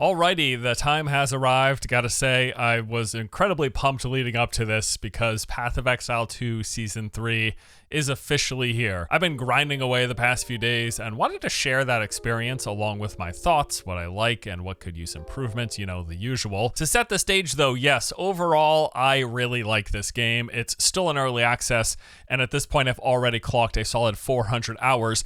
Alrighty, the time has arrived. Gotta say, I was incredibly pumped leading up to this because Path of Exile 2 Season 3 is officially here. I've been grinding away the past few days and wanted to share that experience along with my thoughts, what I like and what could use improvement, you know, the usual. To set the stage though, yes, overall, I really like this game. It's still in early access, and at this point I've already clocked a solid 400 hours.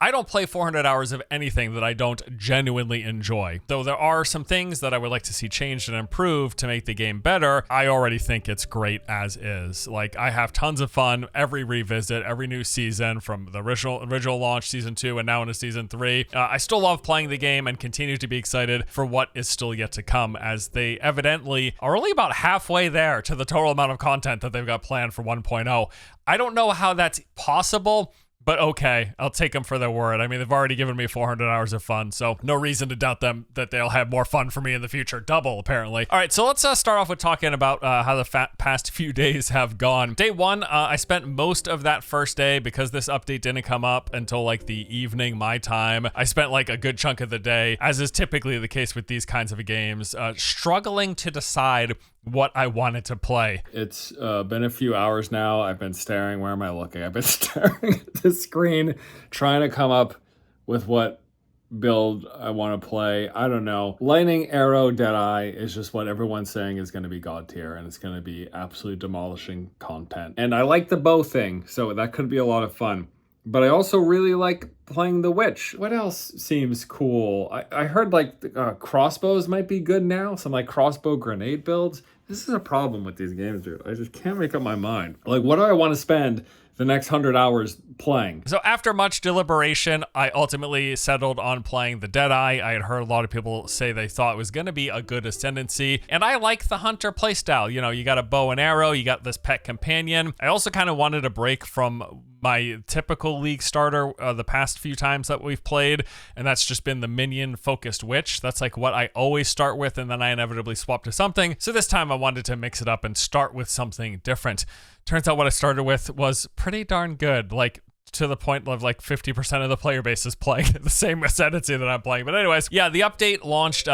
I don't play 400 hours of anything that I don't genuinely enjoy. Though there are some things that I would like to see changed and improved to make the game better, I already think it's great as is. Like, I have tons of fun every revisit, every new season, from the original launch, Season 2, and now into Season 3. I still love playing the game and continue to be excited for what is still yet to come, as they evidently are only about halfway there to the total amount of content that they've got planned for 1.0. I don't know how that's possible, but okay, I'll take them for their word. I mean, they've already given me 400 hours of fun, so no reason to doubt them that they'll have more fun for me in the future. Double, apparently. All right, so let's start off with talking about how the past few days have gone. Day one, I spent most of that first day, because this update didn't come up until like the evening, my time. I spent like a good chunk of the day, as is typically the case with these kinds of games, struggling to decide what I wanted to play. It's been a few hours now. I've been staring. Where am I looking? I've been staring at the screen, trying to come up with what build I want to play. I don't know. Lightning Arrow Deadeye is just what everyone's saying is going to be god tier, and it's going to be absolutely demolishing content. And I like the bow thing, so that could be a lot of fun. But I also really like playing the witch. What else seems cool? I heard like crossbows might be good now. Some like crossbow grenade builds. This is a problem with these games, dude. I just can't make up my mind. Like, what do I want to spend the next 100 hours playing? So after much deliberation, I ultimately settled on playing the Deadeye. I had heard a lot of people say they thought it was going to be a good ascendancy, and I like the hunter playstyle. You know, you got a bow and arrow, you got this pet companion. I also kind of wanted a break from my typical League starter the past few times that we've played, and that's just been the minion focused witch. That's like what I always start with, and then I inevitably swap to something. So this time I wanted to mix it up and start with something different. Turns out what I started with was pretty darn good, like to the point of like 50% of the player base is playing the same ascendancy that I'm playing. But anyways, yeah, the update launched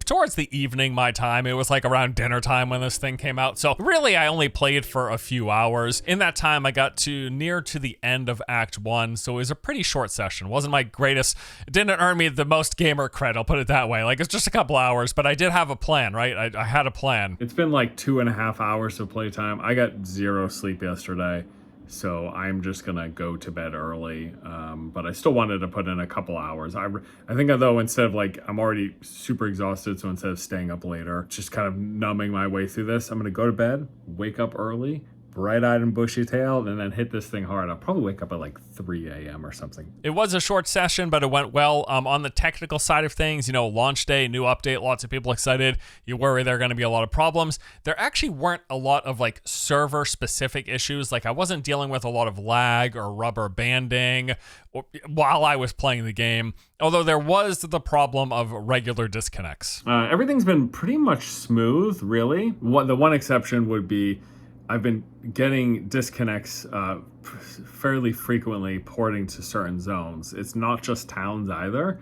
towards the evening my time. It was like around dinner time when this thing came out. So really, I only played for a few hours. In that time, I got to near to the end of Act 1, so it was a pretty short session. It wasn't my greatest. It didn't earn me the most gamer cred, I'll put it that way. Like, it's just a couple hours, but I did have a plan, right? I had a plan. It's been like 2.5 hours of playtime. I got 0 sleep yesterday, so I'm just gonna go to bed early, but I still wanted to put in a couple hours. I think though, instead of like, I'm already super exhausted, so instead of staying up later, just kind of numbing my way through this, I'm gonna go to bed, wake up early, bright-eyed and bushy-tailed, and then hit this thing hard. I'll probably wake up at like 3 a.m. or something. It was a short session, but it went well. On the technical side of things, you know, launch day, new update, lots of people excited. You worry there are going to be a lot of problems. There actually weren't a lot of like server-specific issues. Like, I wasn't dealing with a lot of lag or rubber banding while I was playing the game, although there was the problem of regular disconnects. Everything's been pretty much smooth, really. The one exception would be I've been getting disconnects fairly frequently porting to certain zones. It's not just towns either.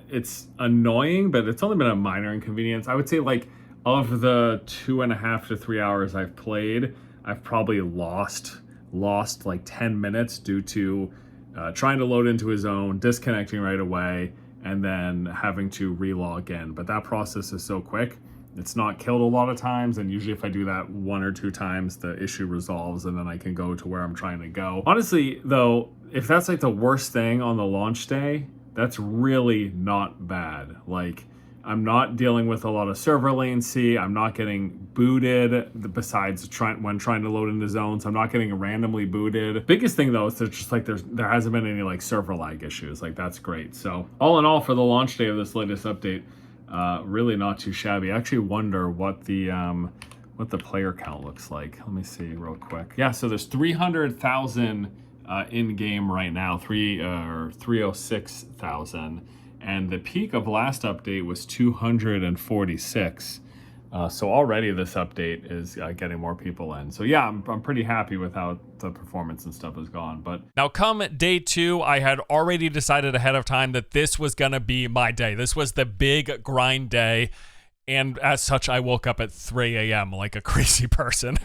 It's annoying, but it's only been a minor inconvenience. I would say like of the 2.5 to 3 hours I've played, I've probably lost like 10 minutes due to trying to load into a zone, disconnecting right away, and then having to relog in. But that process is so quick. It's not killed a lot of times, and usually if I do that 1 or 2 times, the issue resolves and then I can go to where I'm trying to go. Honestly, though, if that's like the worst thing on the launch day, that's really not bad. Like, I'm not dealing with a lot of server latency. I'm not getting booted besides when trying to load into zones. I'm not getting randomly booted. Biggest thing though is that just like there hasn't been any like server lag issues. Like, that's great. So all in all, for the launch day of this latest update, really not too shabby. I actually wonder what the player count looks like. Let me see real quick. Yeah, so there's 300,000 in game right now, 306,000, and the peak of last update was 246. So already this update is getting more people in. So yeah, I'm pretty happy with how the performance and stuff has gone. But now come day 2, I had already decided ahead of time that this was going to be my day. This was the big grind day. And as such, I woke up at 3 a.m. like a crazy person.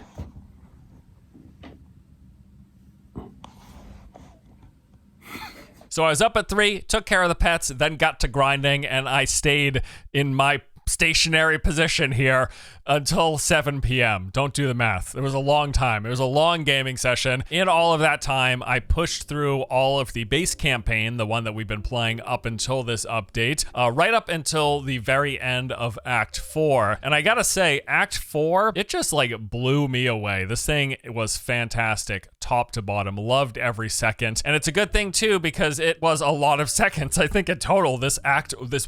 So I was up at 3, took care of the pets, then got to grinding, and I stayed in my stationary position here until 7 p.m. Don't do the math. It was a long time. It was a long gaming session. In all of that time, I pushed through all of the base campaign, the one that we've been playing up until this update, right up until the very end of Act 4. And I gotta say, Act 4, it just like blew me away. This thing was fantastic, top to bottom. Loved every second. And it's a good thing too, because it was a lot of seconds. I think in total, this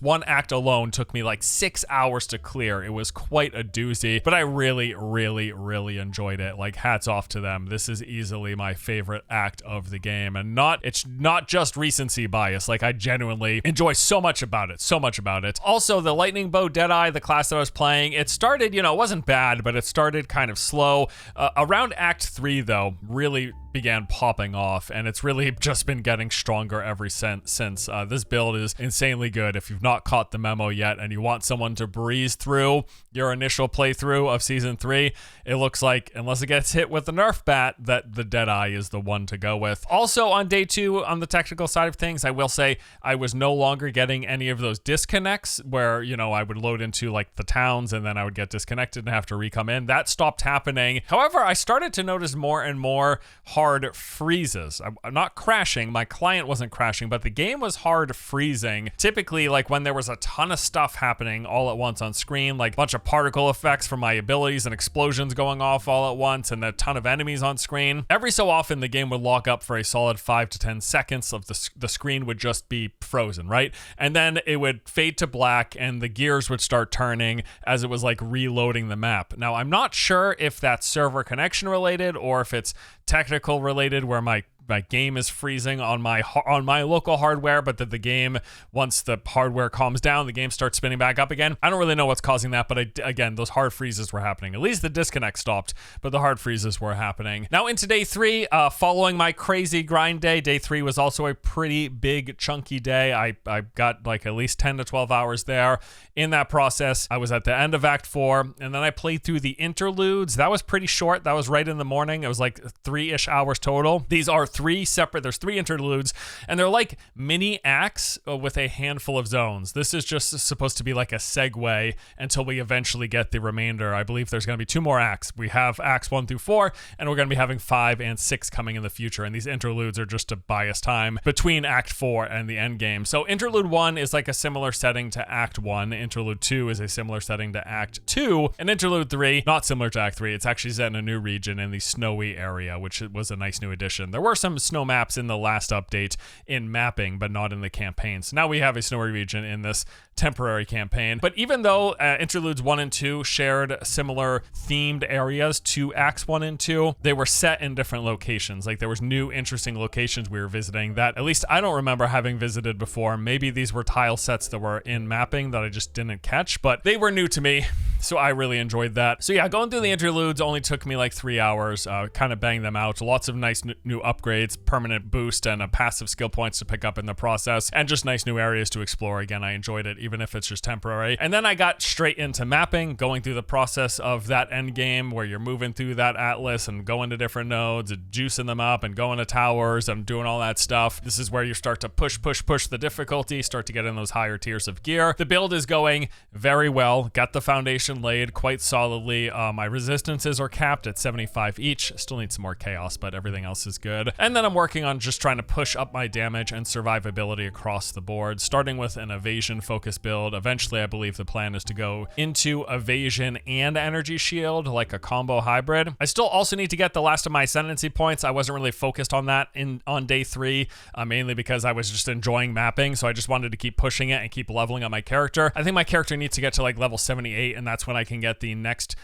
one act alone took me like 6 hours to clear. It was quite a doozy. But I really, really, really enjoyed it. Like, hats off to them. This is easily my favorite act of the game, and it's not just recency bias. Like, I genuinely enjoy so much about it. Also, the Lightning Bow Deadeye, the class that I was playing, it started, it wasn't bad, but it started kind of slow. Around Act 3, though, really began popping off, and it's really just been getting stronger ever since. This build is insanely good. If you've not caught the memo yet and you want someone to breeze through your initial playthrough of Season 3, it looks like, unless it gets hit with the Nerf bat, that the Deadeye is the one to go with. Also, on day 2, on the technical side of things, I will say I was no longer getting any of those disconnects where, I would load into like the towns and then I would get disconnected and have to re-come in. That stopped happening. However, I started to notice more and more hard freezes. I'm not crashing. My client wasn't crashing, but the game was hard freezing. Typically, like when there was a ton of stuff happening all at once on screen, like a bunch of particle effects from my abilities and explosions going off all at once and a ton of enemies on screen. Every so often, the game would lock up for a solid 5 to 10 seconds. Of the screen would just be frozen, right? And then it would fade to black and the gears would start turning as it was like reloading the map. Now, I'm not sure if that's server connection related or if it's technical related, where my game is freezing on my local hardware, but that the game, once the hardware calms down, the game starts spinning back up again. I don't really know what's causing that, but again, those hard freezes were happening. At least the disconnect stopped, but the hard freezes were happening. Now into day 3, following my crazy grind day, day 3 was also a pretty big chunky day. I got like at least 10 to 12 hours there. In that process, I was at the end of Act 4, and then I played through the interludes. That was pretty short. That was right in the morning. It was like 3-ish hours total. These are there's 3 interludes, and they're like mini acts with a handful of zones. This is just supposed to be like a segue until we eventually get the remainder. I believe there's going to be 2 more acts. We have acts 1 through 4, and we're going to be having 5 and 6 coming in the future, and these interludes are just to buy us time between Act 4 and the end game. So interlude 1 is like a similar setting to Act 1. Interlude 2 is a similar setting to Act 2, and interlude 3, not similar to Act 3. It's actually set in a new region in the snowy area, which was a nice new addition. There were some snow maps in the last update in mapping, but not in the campaign. So now we have a snowy region in this temporary campaign. But even though interludes 1 and 2 shared similar themed areas to acts 1 and 2, they were set in different locations. Like there was new interesting locations we were visiting that at least I don't remember having visited before. Maybe these were tile sets that were in mapping that I just didn't catch, but they were new to me, so I really enjoyed that. So yeah, going through the interludes only took me like 3 hours, kind of banged them out. Lots of nice new upgrades, permanent boost, and passive skill points to pick up in the process, and just nice new areas to explore. Again, I enjoyed it, even if it's just temporary. And then I got straight into mapping, going through the process of that end game where you're moving through that atlas and going to different nodes and juicing them up and going to towers and doing all that stuff. This is where you start to push the difficulty, start to get in those higher tiers of gear. The build is going very well. Got the foundation laid quite solidly. My resistances are capped at 75 each. Still need some more chaos, but everything else is good. And then I'm working on just trying to push up my damage and survivability across the board, starting with an evasion focus build. Eventually, I believe the plan is to go into evasion and energy shield, like a combo hybrid. I still also need to get the last of my ascendancy points. I wasn't really focused on that on day 3, mainly because I was just enjoying mapping, so I just wanted to keep pushing it and keep leveling up my character. I think my character needs to get to like level 78, and that's when I can get the next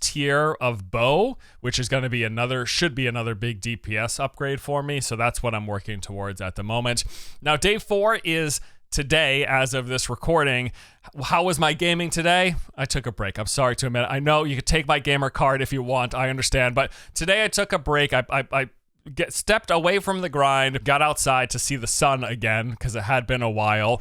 tier of bow, which is going to be should be another big DPS upgrade for me. So that's what I'm working towards at the moment. Now, day 4 is today, as of this recording. How was my gaming today? I took a break. I'm sorry to admit. I know you could take my gamer card if you want. I understand. But today I took a break. I stepped away from the grind, got outside to see the sun again because it had been a while.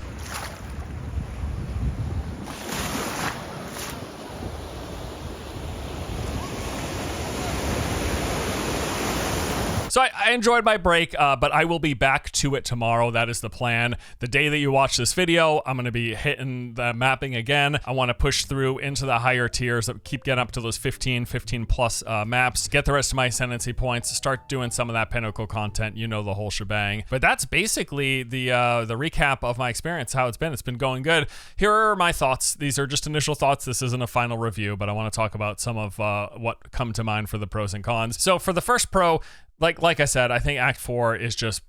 So I enjoyed my break, but I will be back to it tomorrow. That is the plan. The day that you watch this video, I'm going to be hitting the mapping again. I want to push through into the higher tiers, keep getting up to those 15 plus maps, get the rest of my ascendancy points, start doing some of that pinnacle content, you know, the whole shebang. But that's basically the recap of my experience, how it's been. It's been going good. Here are my thoughts. These are just initial thoughts. This isn't a final review, but I want to talk about some of what come to mind for the pros and cons. So for the first pro, like I said, I think Act 4 is just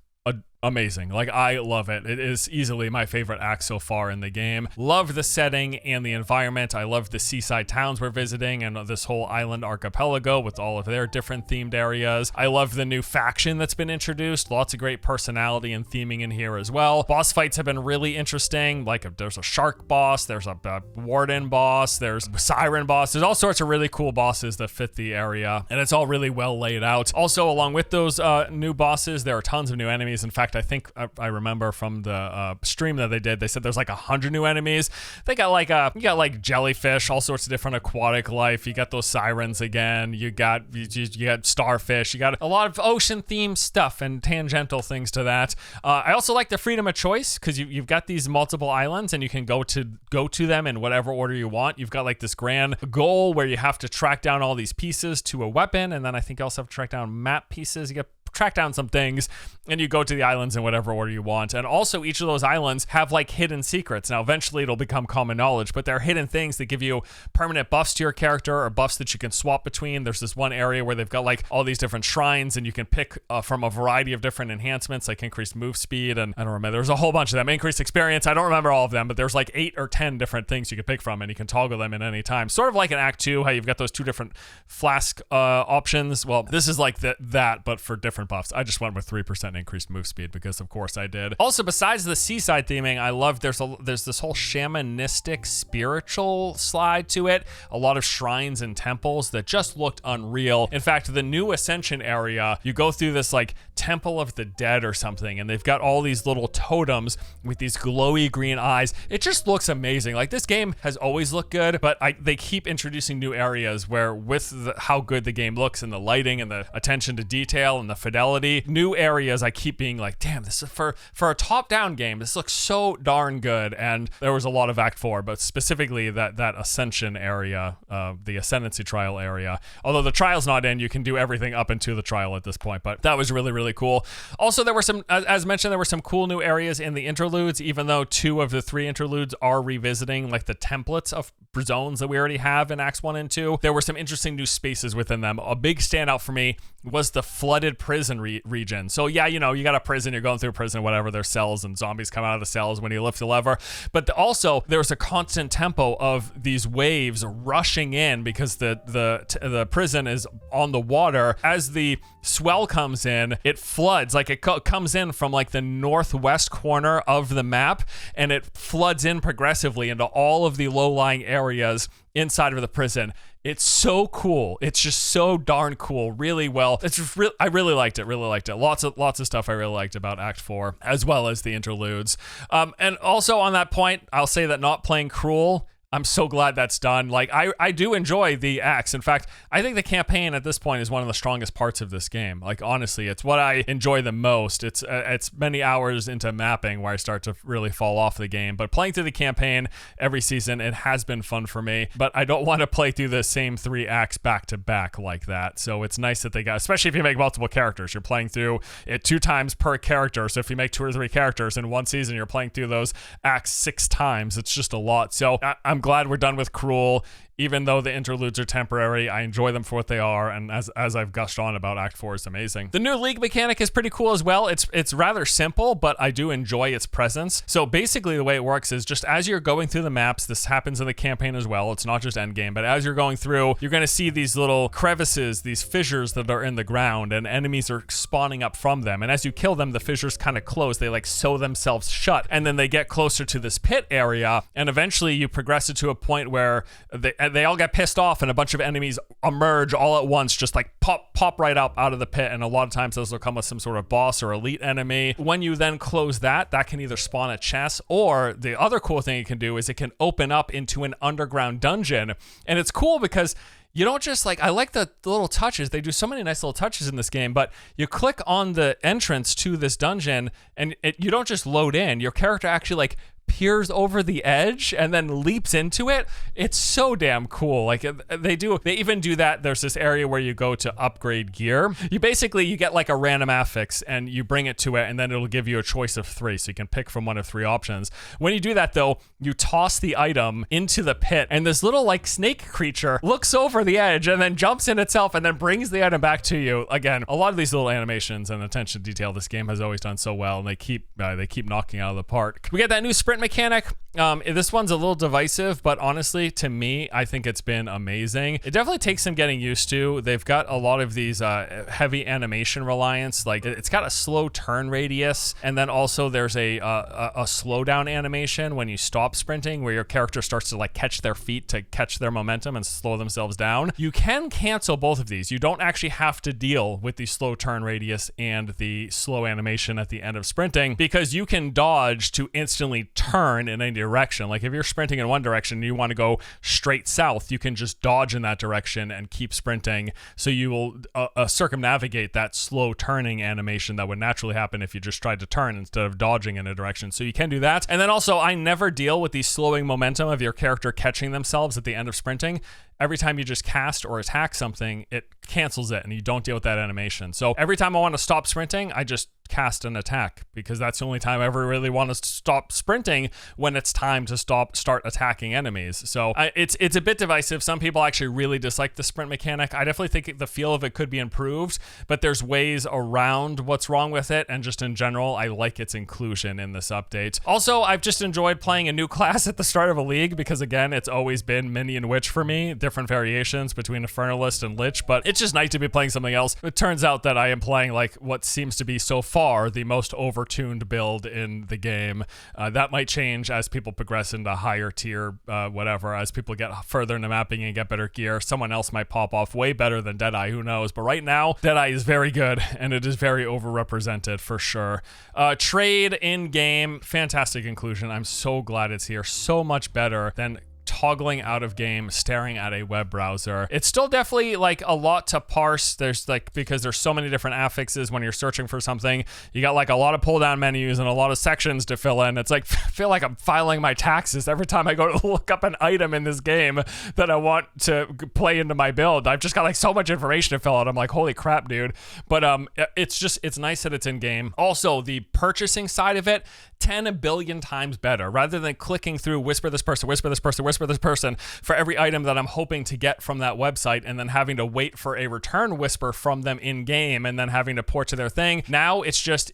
amazing. Like, I love it. It is easily my favorite act so far in the game. Love the setting and the environment. I love the seaside towns we're visiting and this whole island archipelago with all of their different themed areas. I love the new faction that's been introduced. Lots of great personality and theming in here as well. Boss fights have been really interesting. Like, there's a shark boss, there's a warden boss, there's a siren boss. There's all sorts of really cool bosses that fit the area, and it's all really well laid out. Also, along with those new bosses, there are tons of new enemies. In fact, I think I remember from the stream that they did, they said there's like 100 new enemies. They got like you got like jellyfish, all sorts of different aquatic life. You got those sirens again. You got starfish. You got a lot of ocean themed stuff and tangential things to that. I also like the freedom of choice because you've got these multiple islands and you can go to them in whatever order you want. You've got like this grand goal where you have to track down all these pieces to a weapon, and then I think you also have to track down map pieces. You get track down some things and you go to the islands in whatever order you want. And also each of those islands have like hidden secrets. Now eventually it'll become common knowledge, but they're hidden things that give you permanent buffs to your character or buffs that you can swap between. There's this one area where they've got like all these different shrines and you can pick from a variety of different enhancements, like increased move speed, and I don't remember, there's a whole bunch of them. Increased experience, I don't remember all of them, but there's like 8 or 10 different things you can pick from and you can toggle them at any time. Sort of like in Act 2, how you've got those 2 different flask options. Well, this is like that, but for different buffs. I just went with 3% increased move speed because of course I did. Also, besides the seaside theming, I love there's this whole shamanistic spiritual slide to it. A lot of shrines and temples that just looked unreal. In fact, the new Ascension area, you go through this like Temple of the Dead or something, and they've got all these little totems with these glowy green eyes. It just looks amazing. Like, this game has always looked good, but they keep introducing new areas where with how good the game looks and the lighting and the attention to detail and the fidelity, new areas, I keep being like, damn, this is for a top-down game, this looks so darn good. And there was a lot of Act 4, but specifically that Ascension area, the Ascendancy trial area. Although the trial's not in, you can do everything up into the trial at this point, but that was really, really cool. Also, there were some, as mentioned, there were some cool new areas in the interludes, even though 2 of the 3 interludes are revisiting like the templates of zones that we already have in Acts 1 and 2. There were some interesting new spaces within them. A big standout for me was the flooded prison region. So yeah, you know, you got a prison, you're going through a prison, whatever, there's cells and zombies come out of the cells when you lift the lever. But also there's a constant tempo of these waves rushing in because the prison is on the water. As the swell comes in, it floods, like it comes in from like the northwest corner of the map, and it floods in progressively into all of the low-lying areas inside of the prison. It's so cool. It's just so darn cool. Really well. I really liked it. Lots of stuff I really liked about Act 4, as well as the interludes. And also on that point, I'll say that not playing Cruel, I'm so glad that's done. Like, I do enjoy the acts. In fact, I think the campaign at this point is one of the strongest parts of this game. Like, honestly, it's what I enjoy the most. It's many hours into mapping where I start to really fall off the game. But playing through the campaign every season, it has been fun for me. But I don't want to play through the same 3 acts back to back like that. So it's nice that they got, especially if you make multiple characters, you're playing through it 2 times per character. So if you make 2 or 3 characters in one season, you're playing through those acts 6 times. It's just a lot. So I'm glad we're done with Cruel. even though the interludes are temporary, I enjoy them for what they are, and as I've gushed on about, Act 4 is amazing. The new League mechanic is pretty cool as well. It's rather simple, but I do enjoy its presence. So basically the way it works is just as you're going through the maps, this happens in the campaign as well, it's not just endgame, but as you're going through, you're going to see these little crevices, these fissures that are in the ground, and enemies are spawning up from them. And as you kill them, the fissures kind of close. They like sew themselves shut, and then they get closer to this pit area, and eventually you progress it to a point where they all get pissed off, and a bunch of enemies emerge all at once, just like pop right up out of the pit. And a lot of times those will come with some sort of boss or elite enemy. When you then close that can either spawn a chest, or the other cool thing it can do is it can open up into an underground dungeon. And it's cool because you don't just I like the little touches. They do so many nice little touches in this game, but you click on the entrance to this dungeon and you don't just load in. Your character actually peers over the edge and then leaps into it. It's so damn cool. They even do that. There's this area where you go to upgrade gear. You get a random affix and you bring it to it, and then it'll give you a choice of 3, so you can pick from one of 3 options. When you do that though, you toss the item into the pit, and this little snake creature looks over the edge and then jumps in itself and then brings the item back to you. Again, a lot of these little animations and attention to detail this game has always done so well, and they keep knocking out of the park. We get that new sprint mechanic. This one's a little divisive, but honestly, to me, I think it's been amazing. It definitely takes some getting used to. They've got a lot of these heavy animation reliance. It's got a slow turn radius, and then also there's a slowdown animation when you stop sprinting, where your character starts to catch their feet to catch their momentum and slow themselves down. You can cancel both of these. You don't actually have to deal with the slow turn radius and the slow animation at the end of sprinting, because you can dodge to instantly turn in any direction. If you're sprinting in one direction and you want to go straight south, you can just dodge in that direction and keep sprinting, so you will circumnavigate that slow turning animation that would naturally happen if you just tried to turn instead of dodging in a direction. So you can do that. And then also, I never deal with the slowing momentum of your character catching themselves at the end of sprinting. Every time you just cast or attack something, it cancels it, and you don't deal with that animation. So every time I want to stop sprinting, I just cast an attack, because that's the only time I ever really want to stop sprinting, when it's time to start attacking enemies. So it's a bit divisive. Some people actually really dislike the sprint mechanic. I definitely think the feel of it could be improved, but there's ways around what's wrong with it, and just in general, I like its inclusion in this update. Also, I've just enjoyed playing a new class at the start of a league, because again, it's always been Minion Witch for me, different variations between Infernalist and Lich, but it's just nice to be playing something else. It turns out that I am playing what seems to be so far the most overtuned build in the game. That might change as people progress into higher tier, whatever, as people get further into mapping and get better gear. Someone else might pop off way better than Deadeye, who knows? But right now, Deadeye is very good, and it is very overrepresented for sure. Trade in-game, fantastic inclusion. I'm so glad it's here. So much better than toggling out of game, staring at a web browser. It's still definitely a lot to parse. There's because there's so many different affixes when you're searching for something. You got a lot of pull down menus and a lot of sections to fill in. It's I feel like I'm filing my taxes every time I go to look up an item in this game that I want to play into my build. I've just got so much information to fill out. I'm like, holy crap, dude. But it's nice that it's in game. Also, the purchasing side of it, 10 billion times better. Rather than clicking through whisper this person for every item that I'm hoping to get from that website, and then having to wait for a return whisper from them in game, and then having to port to their thing. Now it's just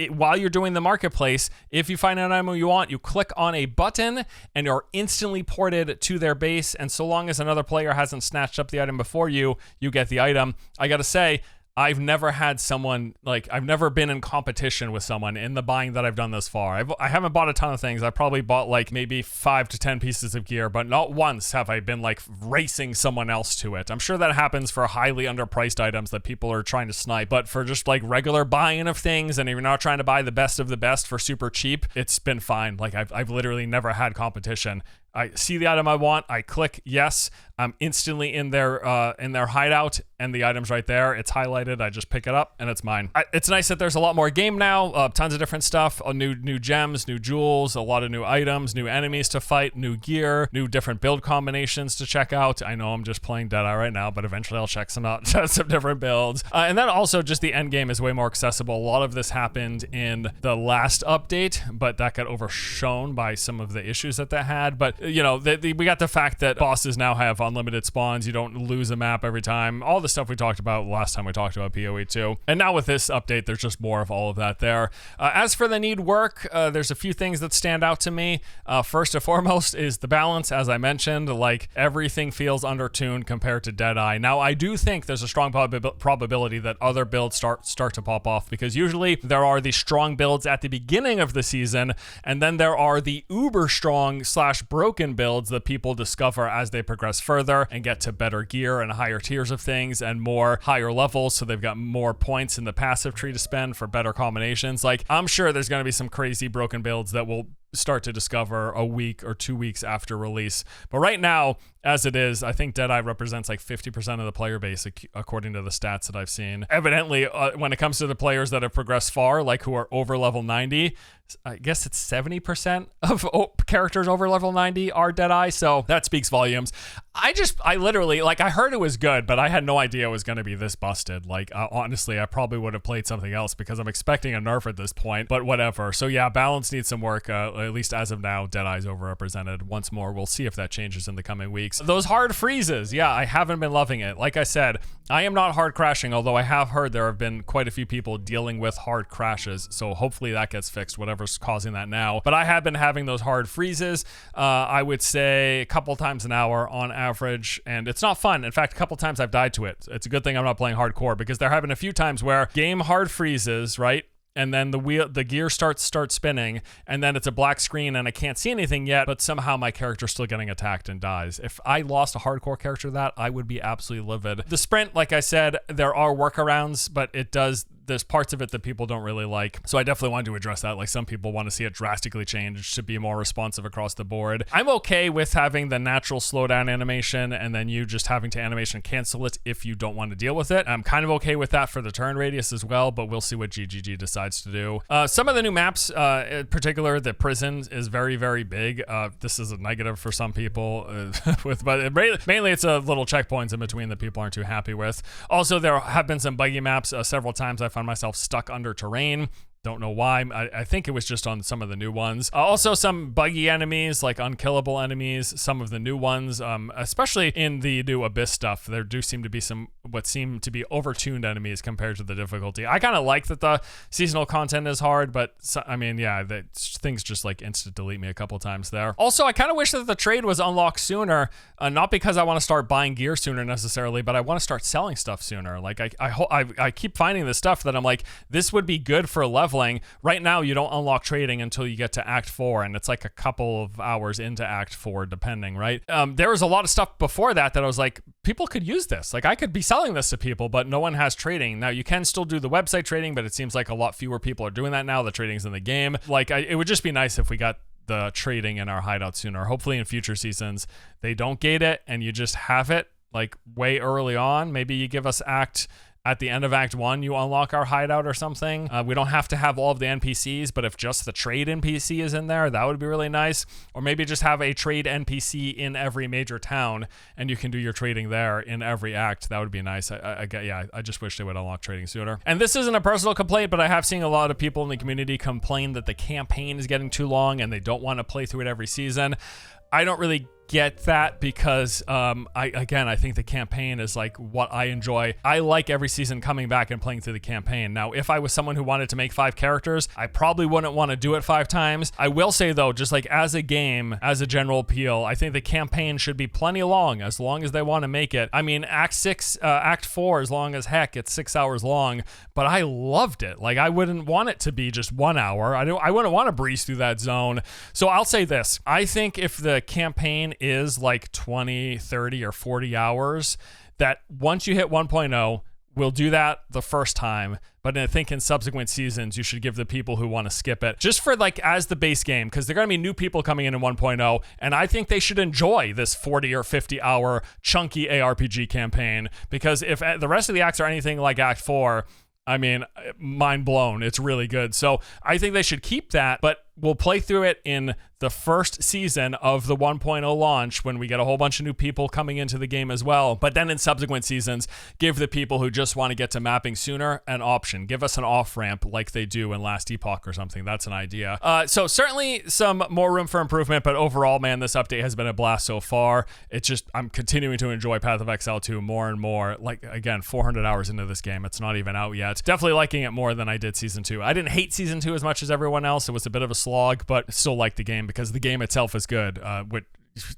while you're doing the marketplace, if you find an item you want, you click on a button and you're instantly ported to their base. And so long as another player hasn't snatched up the item before you, you get the item. I gotta say, I've never had someone, I've never been in competition with someone in the buying that I've done thus far. I haven't bought a ton of things. I probably bought maybe 5 to 10 pieces of gear, but not once have I been racing someone else to it. I'm sure that happens for highly underpriced items that people are trying to snipe, but for just regular buying of things, and if you're not trying to buy the best of the best for super cheap, it's been fine. I've literally never had competition. I see the item I want, I click yes, I'm instantly in their hideout, and the item's right there. It's highlighted, I just pick it up, and it's mine. It's nice that there's a lot more game now, tons of different stuff, new gems, new jewels, a lot of new items, new enemies to fight, new gear, new different build combinations to check out. I know I'm just playing Deadeye right now, but eventually I'll check some out, some different builds. And then also just the end game is way more accessible. A lot of this happened in the last update, but that got overshown by some of the issues that had. But we got the fact that bosses now have unlimited spawns. You don't lose a map every time. All the stuff we talked about last time we talked about PoE 2. And now with this update, there's just more of all of that there. As for the need work, there's a few things that stand out to me. First and foremost is the balance, as I mentioned. Like, everything feels undertuned compared to Deadeye. Now, I do think there's a strong probability that other builds start to pop off, because usually there are the strong builds at the beginning of the season, and then there are the uber strong / broken builds that people discover as they progress further and get to better gear and higher tiers of things and more higher levels, so they've got more points in the passive tree to spend for better combinations. Like, I'm sure there's going to be some crazy broken builds that will start to discover a week or 2 weeks after release. But right now, as it is, I think Deadeye represents like 50% of the player base, according to the stats that I've seen. Evidently, when it comes to the players that have progressed far, like who are over level 90, I guess it's 70% of characters over level 90 are Deadeye, so that speaks volumes. I literally, like, I heard it was good, but I had no idea it was going to be this busted. Like, honestly, I probably would have played something else because I'm expecting a nerf at this point, but whatever. So yeah, balance needs some work. At least as of now, Deadeye's overrepresented. Once more, we'll see if that changes in the coming weeks. Those hard freezes, yeah, I haven't been loving it. Like I said, I am not hard crashing, although I have heard there have been quite a few people dealing with hard crashes, so hopefully that gets fixed, whatever's causing that now. But I have been having those hard freezes, I would say a couple times an hour on average, and it's not fun. In fact, a couple times I've died to it. It's a good thing I'm not playing hardcore, because there have been a few times where game hard freezes, right? And then the gear starts spinning, and then it's a black screen and I can't see anything yet, but somehow my character's still getting attacked and dies. If I lost a hardcore character to that, I would be absolutely livid. The sprint, like I said, there are workarounds, but there's parts of it that people don't really like. So I definitely wanted to address that. Like, some people want to see it drastically changed to be more responsive across the board. I'm okay with having the natural slowdown animation and then you just having to animation cancel it if you don't want to deal with it. I'm kind of okay with that for the turn radius as well, but we'll see what GGG decides to do. Some of the new maps, in particular, the prison is very, very big. This is a negative for some people, but mainly it's a little checkpoints in between that people aren't too happy with. Also, there have been some buggy maps. Several times I found myself stuck under terrain. Don't know why. I think it was just on some of the new ones. Also, some buggy enemies, like unkillable enemies, some of the new ones, especially in the new Abyss stuff. There do seem to be some what seem to be overtuned enemies compared to the difficulty. I kind of like that the seasonal content is hard, but I mean, yeah, things just like instant delete me a couple times there. Also, I kind of wish that the trade was unlocked sooner, not because I want to start buying gear sooner necessarily, but I want to start selling stuff sooner. Like, I keep finding this stuff that I'm like, this would be good for leveling. Right now, you don't unlock trading until you get to Act 4, and it's like a couple of hours into Act 4, depending, right? There was a lot of stuff before that I was like, people could use this. Like, I could be selling this to people, but no one has trading. Now, you can still do the website trading, but it seems like a lot fewer people are doing that now. The trading's in the game. Like, it would just be nice if we got the trading in our hideout sooner. Hopefully in future seasons, they don't gate it, and you just have it, like, way early on. Maybe you give us at the end of Act 1, you unlock our hideout or something. We don't have to have all of the NPCs, but if just the trade NPC is in there, that would be really nice. Or maybe just have a trade NPC in every major town, and you can do your trading there in every act. That would be nice. I just wish they would unlock trading sooner. And this isn't a personal complaint, but I have seen a lot of people in the community complain that the campaign is getting too long and they don't want to play through it every season. I don't really get that because I think the campaign is like what I enjoy. I like every season coming back and playing through the campaign. Now, if I was someone who wanted to make 5 characters, I probably wouldn't want to do it 5 times. I will say though, just like as a game, as a general appeal, I think the campaign should be plenty long as they want to make it. I mean, Act 4, as long as heck, it's 6 hours long, but I loved it. Like, I wouldn't want it to be just 1 hour. I wouldn't want to breeze through that zone. So I'll say this. I think if the campaign is like 20, 30, or 40 hours, that once you hit 1.0, we'll do that the first time. But I think in subsequent seasons, you should give the people who want to skip it, just for like as the base game, because they're going to be new people coming in 1.0, and I think they should enjoy this 40 or 50 hour chunky ARPG campaign, because if the rest of the acts are anything like Act 4, I mean, mind blown. It's really good. So I think they should keep that, but we'll play through it in the first season of the 1.0 launch when we get a whole bunch of new people coming into the game as well. But then in subsequent seasons, give the people who just want to get to mapping sooner an option. Give us an off-ramp like they do in Last Epoch or something. That's an idea. So certainly some more room for improvement, but overall, man, this update has been a blast so far. It's just, I'm continuing to enjoy Path of Exile 2 more and more. Like, again, 400 hours into this game. It's not even out yet. Definitely liking it more than I did Season 2. I didn't hate Season 2 as much as everyone else. It was a bit of a slog, but still like the game because the game itself is good.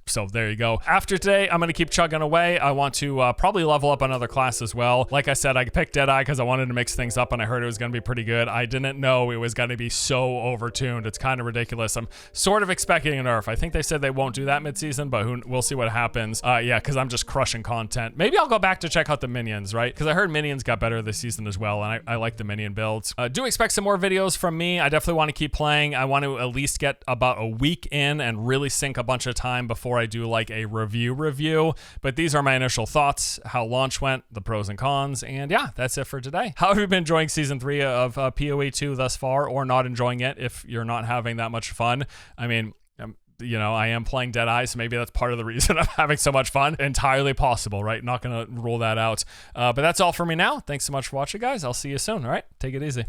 So there you go. After today, I'm going to keep chugging away. I want to probably level up another class as well. Like I said, I picked Deadeye because I wanted to mix things up and I heard it was going to be pretty good. I didn't know it was going to be so overtuned. It's kind of ridiculous. I'm sort of expecting a nerf. I think they said they won't do that mid-season, but we'll see what happens. Yeah, because I'm just crushing content. Maybe I'll go back to check out the minions, right? Because I heard minions got better this season as well, and I like the minion builds. Do expect some more videos from me. I definitely want to keep playing. I want to at least get about a week in and really sink a bunch of time before I do like a review, but these are my initial thoughts, how launch went, the pros and cons, and yeah, that's it for today. How have you been enjoying season 3 of PoE 2 thus far, or not enjoying it if you're not having that much fun? I mean, you know, I am playing Deadeye, so maybe that's part of the reason I'm having so much fun. Entirely possible, right? Not gonna rule that out. But that's all for me now. Thanks so much for watching, guys. I'll see you soon. All right, take it easy.